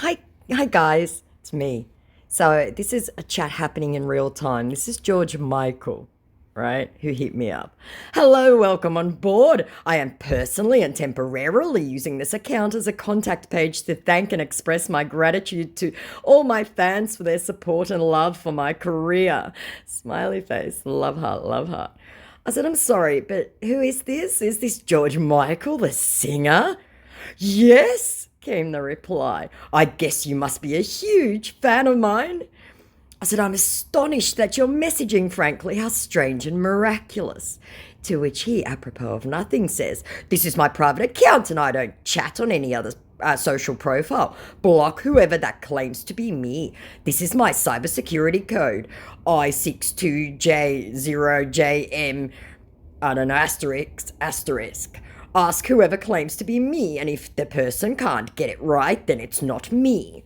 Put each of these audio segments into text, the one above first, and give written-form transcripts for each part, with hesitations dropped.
Hi guys, it's me. So this is a chat happening in real time. This is George Michael, right, who hit me up. Hello, welcome on board. I am personally and temporarily using this account as a contact page to thank and express my gratitude to all my fans for their support and love for my career. Smiley face, love heart, love heart. I said, I'm sorry, but who is this? Is this George Michael, the singer? Yes, came the reply. I guess you must be a huge fan of mine. I said, I'm astonished that you're messaging, frankly. How strange and miraculous. To which he, apropos of nothing, says, This is my private account and I don't chat on any other social profile. Block whoever that claims to be me. This is my cybersecurity code. I62J0JM, I don't know, asterisk. Ask whoever claims to be me, and if the person can't get it right, then it's not me.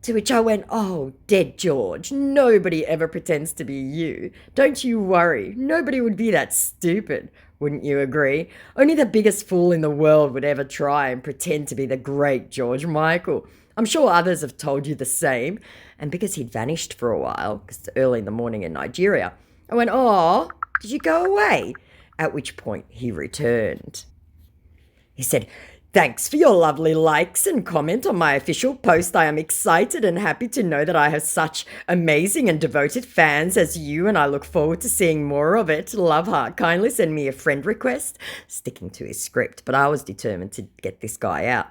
To which I went, Oh, dead George, nobody ever pretends to be you. Don't you worry, nobody would be that stupid. Wouldn't you agree? Only the biggest fool in the world would ever try and pretend to be the great George Michael. I'm sure others have told you the same. And because he'd vanished for a while, because it's early in the morning in Nigeria, I went, Oh, did you go away? At which point he returned. He said, Thanks for your lovely likes and comment on my official post. I am excited and happy to know that I have such amazing and devoted fans as you, and I look forward to seeing more of it. Love heart. Kindly send me a friend request. Sticking to his script, but I was determined to get this guy out.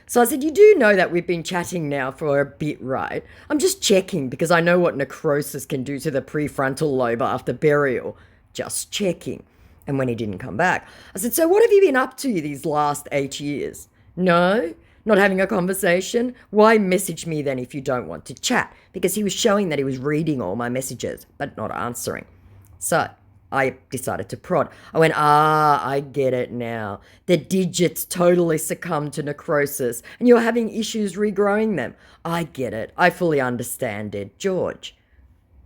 So I said, You do know that we've been chatting now for a bit, right? I'm just checking because I know what necrosis can do to the prefrontal lobe after burial. Just checking. And when he didn't come back, I said, So what have you been up to these last 8 years? No? Not having a conversation? Why message me then if you don't want to chat? Because he was showing that he was reading all my messages, but not answering. So I decided to prod. I went, I get it now. The digits totally succumbed to necrosis and you're having issues regrowing them. I get it. I fully understand it, George.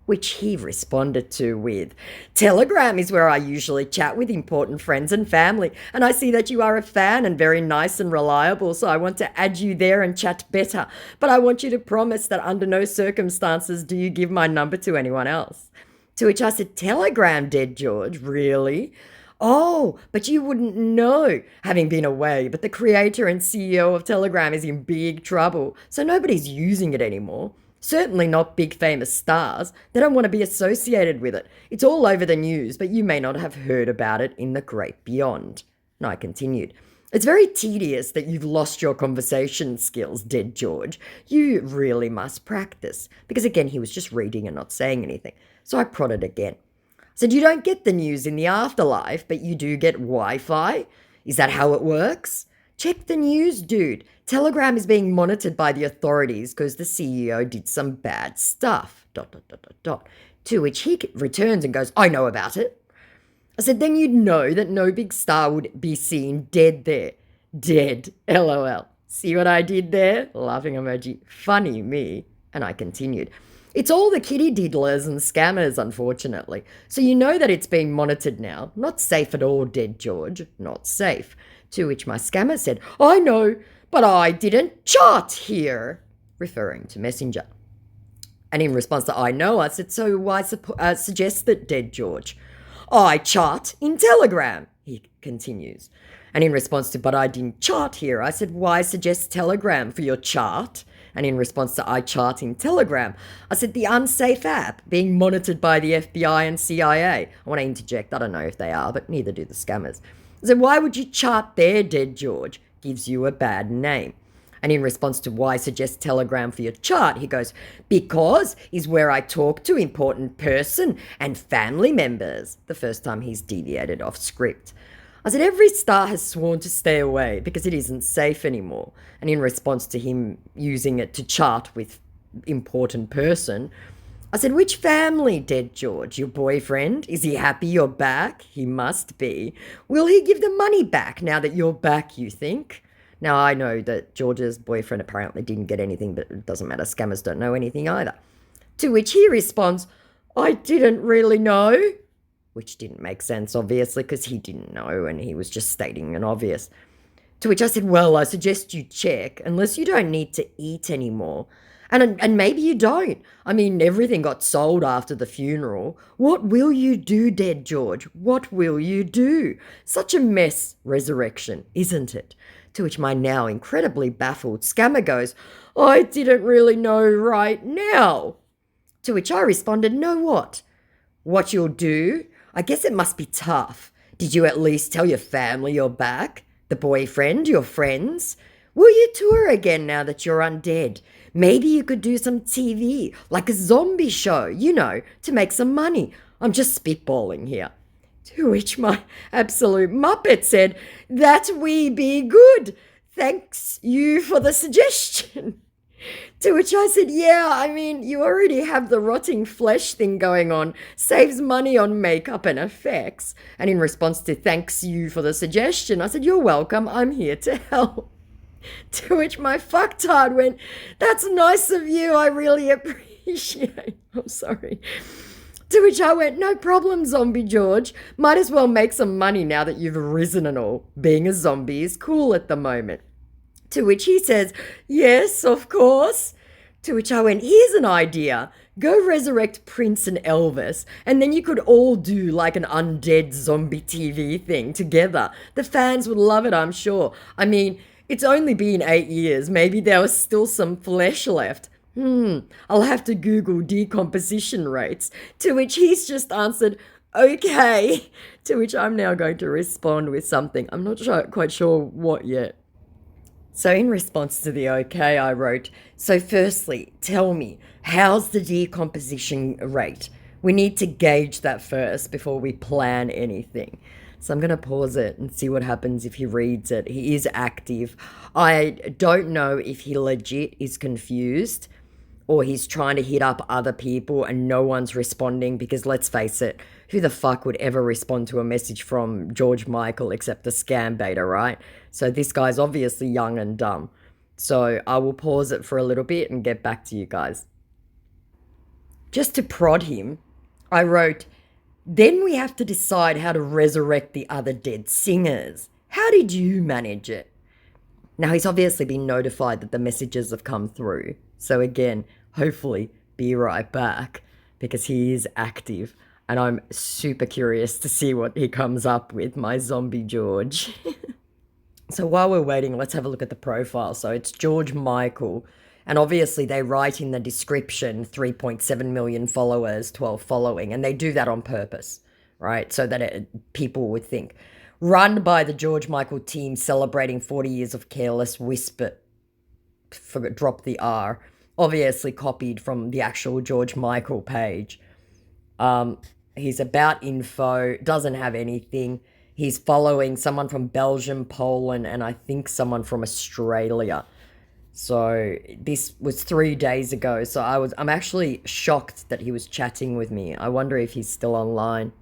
Which he responded to with, Telegram is where I usually chat with important friends and family, and I see that you are a fan and very nice and reliable, so I want to add you there and chat better. But I want you to promise that under no circumstances do you give my number to anyone else. To which I said, Telegram, dead George, really? Oh, but you wouldn't know, having been away, but the creator and CEO of Telegram is in big trouble, so nobody's using it anymore. Certainly not big famous stars. They don't want to be associated with it. It's all over the news, but you may not have heard about it in the great beyond. And I continued. It's very tedious that you've lost your conversation skills, dead George. You really must practice. Because again, he was just reading and not saying anything. So I prodded again. I said, You don't get the news in the afterlife, but you do get Wi-Fi? Is that how it works? Check the news, dude. Telegram is being monitored by the authorities because the CEO did some bad stuff. ... To which he returns and goes, I know about it. I said, then you'd know that no big star would be seen dead there. Dead. LOL. See what I did there? Laughing emoji. Funny me. And I continued. It's all the kitty diddlers and scammers, unfortunately. So you know that it's being monitored now. Not safe at all, dead George. Not safe. To which my scammer said, I know, but I didn't chart here, referring to Messenger. And in response to I know, I said, So why suggest that, dead George? I chart in Telegram, he continues. And in response to, But I didn't chart here, I said, Why suggest Telegram for your chart? And in response to I chart in Telegram, I said, The unsafe app being monitored by the FBI and CIA. I want to interject, I don't know if they are, but neither do the scammers. I said, Why would you chart there, dead George? Gives you a bad name. And in response to why suggest Telegram for your chart, he goes, Because is where I talk to important person and family members. The first time he's deviated off script. I said, every star has sworn to stay away because it isn't safe anymore. And in response to him using it to chart with important person, I said, Which family, dead George? Your boyfriend? Is he happy you're back? He must be. Will he give the money back now that you're back, you think? Now, I know that George's boyfriend apparently didn't get anything, but it doesn't matter. Scammers don't know anything either. To which he responds, I didn't really know. Which didn't make sense, obviously, because he didn't know and he was just stating an obvious. To which I said, well, I suggest you check, unless you don't need to eat anymore. And maybe you don't. I mean, everything got sold after the funeral. What will you do, dead George? What will you do? Such a mess, resurrection, isn't it? To which my now incredibly baffled scammer goes, I didn't really know right now. To which I responded, know what? What you'll do? I guess it must be tough. Did you at least tell your family you're back? The boyfriend, your friends? Will you tour again now that you're undead? Maybe you could do some TV, like a zombie show, to make some money. I'm just spitballing here. To which my absolute muppet said, that we be good. Thanks you for the suggestion. To which I said, yeah, I mean, you already have the rotting flesh thing going on. Saves money on makeup and effects. And in response to thanks you for the suggestion, I said, you're welcome. I'm here to help. To which my fucktard went, that's nice of you. I really appreciate. I'm sorry. To which I went, no problem, Zombie George. Might as well make some money now that you've risen and all. Being a zombie is cool at the moment. To which he says, yes, of course. To which I went, here's an idea. Go resurrect Prince and Elvis, and then you could all do like an undead zombie TV thing together. The fans would love it, I'm sure. I mean, it's only been 8 years. Maybe there was still some flesh left. I'll have to Google decomposition rates. To which he's just answered, okay. To which I'm now going to respond with something. I'm not quite sure what yet. So in response to the okay, I wrote, so firstly, tell me, how's the decomposition rate? We need to gauge that first before we plan anything. So I'm going to pause it and see what happens if he reads it. He is active. I don't know if he legit is confused or he's trying to hit up other people and no one's responding, because let's face it, who the fuck would ever respond to a message from George Michael except a scam beta, right? So this guy's obviously young and dumb. So I will pause it for a little bit and get back to you guys. Just to prod him, I wrote, then we have to decide how to resurrect the other dead singers. How did you manage it? Now, he's obviously been notified that the messages have come through. So again, hopefully be right back, because he is active. And I'm super curious to see what he comes up with, my zombie George. So while we're waiting, let's have a look at the profile. So it's George Michael. And obviously they write in the description 3.7 million followers, 12 following. And they do that on purpose, right? So that people would think. Run by the George Michael team celebrating 40 years of Careless Whisper. Drop the R. Obviously copied from the actual George Michael page. He's about info, doesn't have anything. He's following someone from Belgium, Poland, and I think someone from Australia. So this was 3 days ago. So I'm actually shocked that he was chatting with me. I wonder if he's still online.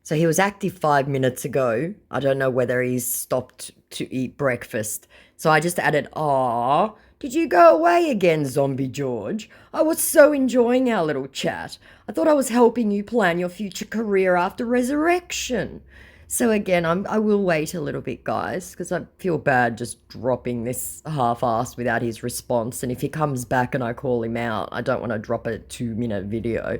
So he was active 5 minutes ago. I don't know whether he's stopped to eat breakfast. So I just added, "Aw, did you go away again, Zombie George? I was so enjoying our little chat. I thought I was helping you plan your future career after resurrection." So again, I will wait a little bit, guys, because I feel bad just dropping this half-assed without his response. And if he comes back and I call him out, I don't want to drop a 2-minute video.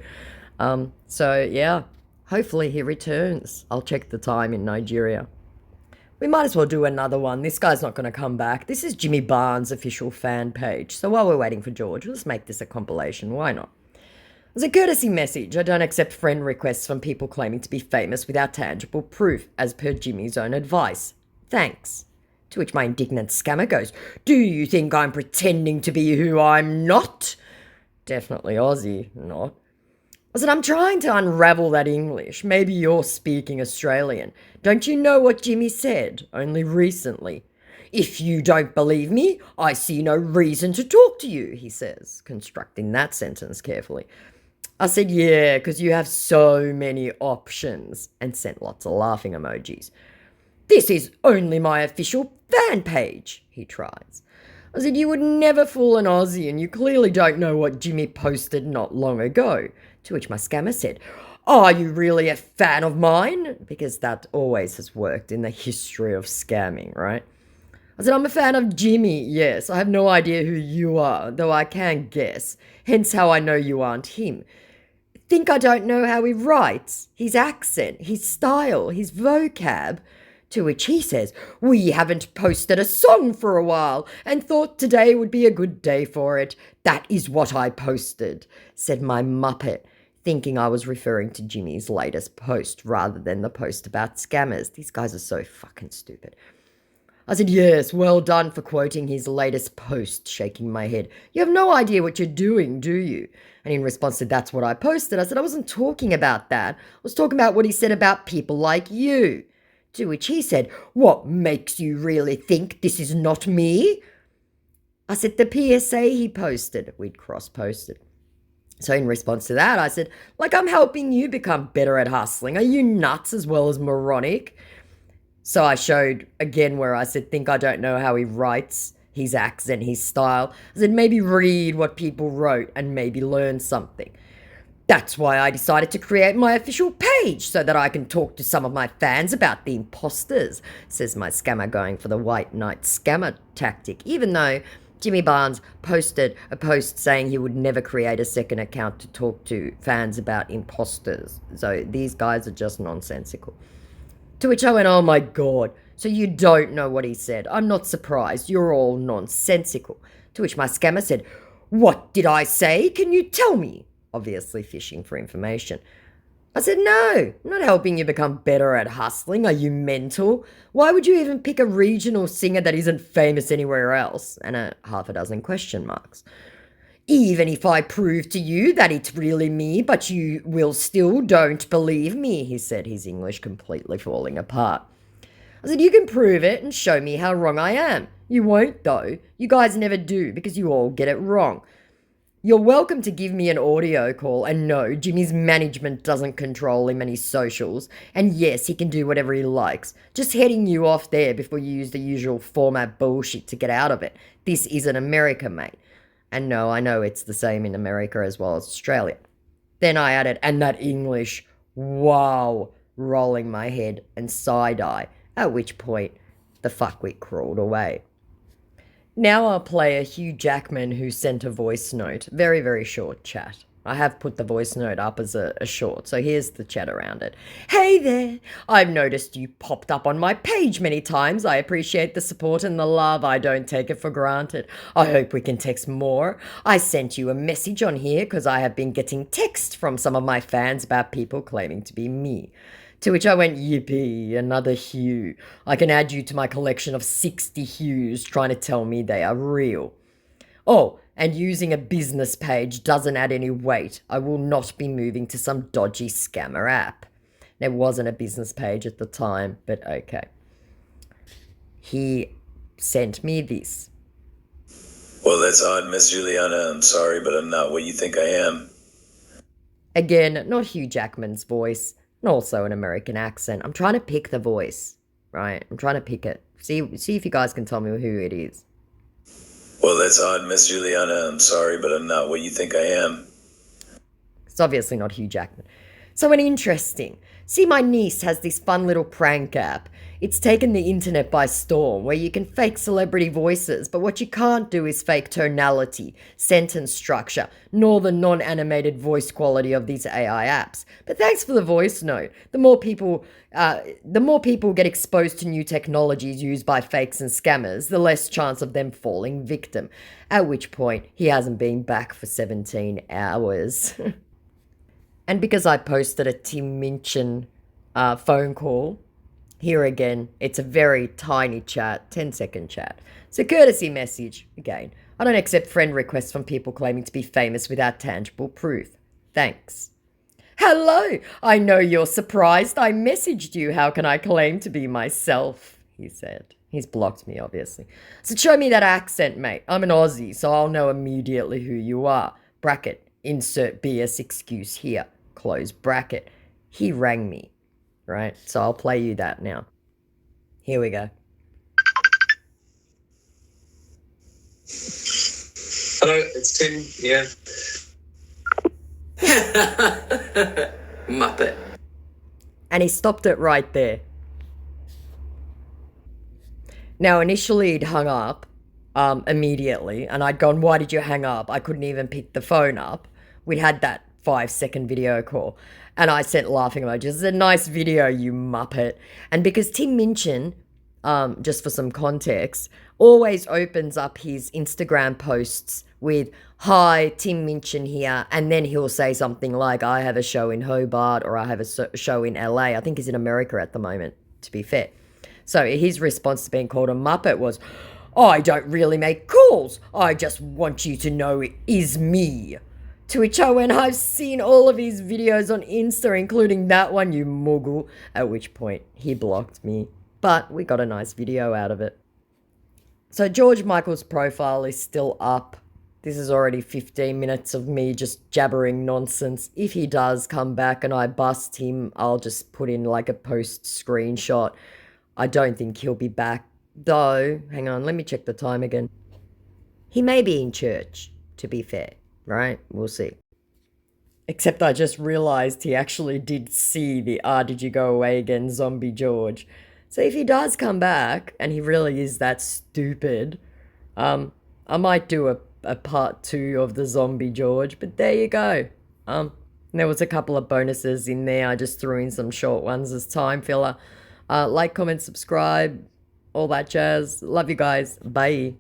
So yeah, hopefully he returns. I'll check the time in Nigeria. We might as well do another one. This guy's not going to come back. This is Jimmy Barnes' official fan page. So while we're waiting for George, let's make this a compilation. Why not? As a courtesy message, I don't accept friend requests from people claiming to be famous without tangible proof, as per Jimmy's own advice. Thanks. To which my indignant scammer goes, do you think I'm pretending to be who I'm not? Definitely Aussie, not. I said, I'm trying to unravel that English. Maybe you're speaking Australian. Don't you know what Jimmy said only recently? If you don't believe me, I see no reason to talk to you, he says, constructing that sentence carefully. I said, yeah, because you have so many options, and sent lots of laughing emojis. This is only my official fan page, he tries. I said, you would never fool an Aussie, and you clearly don't know what Jimmy posted not long ago. To which my scammer said, are you really a fan of mine? Because that always has worked in the history of scamming, right? I said, I'm a fan of Jimmy, yes. I have no idea who you are, though I can guess. Hence how I know you aren't him. Think I don't know how he writes, his accent, his style, his vocab? To which he says, we haven't posted a song for a while and thought today would be a good day for it. That is what I posted, said my muppet, thinking I was referring to Jimmy's latest post rather than the post about scammers. These guys are so fucking stupid. I said, yes, well done for quoting his latest post, shaking my head. You have no idea what you're doing, do you? And in response to that's what I posted, I said, I wasn't talking about that. I was talking about what he said about people like you. To which he said, what makes you really think this is not me? I said, the PSA he posted. We'd cross-posted. So in response to that, I said, like I'm helping you become better at hustling. Are you nuts as well as moronic? So I showed again where I said, think I don't know how he writes, his accent, his style. I said, maybe read what people wrote and maybe learn something. That's why I decided to create my official page so that I can talk to some of my fans about the imposters, says my scammer going for the white knight scammer tactic, even though Jimmy Barnes posted a post saying he would never create a second account to talk to fans about imposters. So these guys are just nonsensical. To which I went, oh my God, so you don't know what he said. I'm not surprised. You're all nonsensical. To which my scammer said, what did I say? Can you tell me? Obviously fishing for information. I said, no, I'm not helping you become better at hustling. Are you mental? Why would you even pick a regional singer that isn't famous anywhere else? And a half a dozen question marks. Even if I prove to you that it's really me, but you will still don't believe me, he said, his English completely falling apart. I said, you can prove it and show me how wrong I am. You won't, though. You guys never do because you all get it wrong. You're welcome to give me an audio call, and no, Jimmy's management doesn't control him and his socials, and yes, he can do whatever he likes. Just heading you off there before you use the usual format bullshit to get out of it. This isn't America, mate. And no, I know it's the same in America as well as Australia. Then I added, and that English, wow, rolling my head and side-eye, at which point the fuckwit crawled away. Now I'll play a Hugh Jackman who sent a voice note. Very, very short chat. I have put the voice note up as a short, so here's the chat around it. Hey there! I've noticed you popped up on my page many times. I appreciate the support and the love. I don't take it for granted. I hope we can text more. I sent you a message on here because I have been getting text from some of my fans about people claiming to be me. To which I went, yippee, another Hugh. I can add you to my collection of 60 Hughs trying to tell me they are real. Oh, and using a business page doesn't add any weight. I will not be moving to some dodgy scammer app. There wasn't a business page at the time, but okay. He sent me this. Well, that's odd, Miss Juliana. I'm sorry, but I'm not what you think I am. Again, not Hugh Jackman's voice. And also an American accent. I'm trying to pick the voice, right? I'm trying to pick it. See if you guys can tell me who it is. Well, that's odd, Miss Juliana. I'm sorry, but I'm not what you think I am. It's obviously not Hugh Jackman. So interesting. See, my niece has this fun little prank app. It's taken the internet by storm, where you can fake celebrity voices, but what you can't do is fake tonality, sentence structure, nor the non-animated voice quality of these AI apps. But thanks for the voice note. The more people get exposed to new technologies used by fakes and scammers, the less chance of them falling victim. At which point, he hasn't been back for 17 hours. And because I posted a Tim Minchin phone call, here again, it's a very tiny chat, 10-second chat. It's a courtesy message. Again, I don't accept friend requests from people claiming to be famous without tangible proof. Thanks. Hello, I know you're surprised. I messaged you. How can I claim to be myself? He said. He's blocked me, obviously. So show me that accent, mate. I'm an Aussie, so I'll know immediately who you are. Bracket, insert BS excuse here. Close bracket. He rang me. Right? So I'll play you that now. Here we go. Hello, it's Tim. Yeah. Muppet. And he stopped it right there. Now, initially, he'd hung up immediately, and I'd gone, "Why did you hang up?" I couldn't even pick the phone up. We'd had that 5-second video call, and I sent laughing emojis. It's a nice video, you muppet. And because Tim Minchin, just for some context, always opens up his Instagram posts with, "Hi, Tim Minchin here," and then he'll say something like, "I have a show in Hobart," or "I have a show in LA." I think he's in America at the moment, to be fair. So his response to being called a muppet was, "I don't really make calls. I just want you to know it is me." To which I went, "I've seen all of his videos on Insta, including that one, you muggle." At which point he blocked me. But we got a nice video out of it. So George Michael's profile is still up. This is already 15 minutes of me just jabbering nonsense. If he does come back and I bust him, I'll just put in like a post screenshot. I don't think he'll be back, though. Hang on, let me check the time again. He may be in church, to be fair, right? We'll see. Except I just realised he actually did see the "did you go away again, zombie George." So if he does come back, and he really is that stupid, I might do a part 2 of the zombie George, but there you go. There was a couple of bonuses in there. I just threw in some short ones as time filler. Like, comment, subscribe, all that jazz. Love you guys. Bye.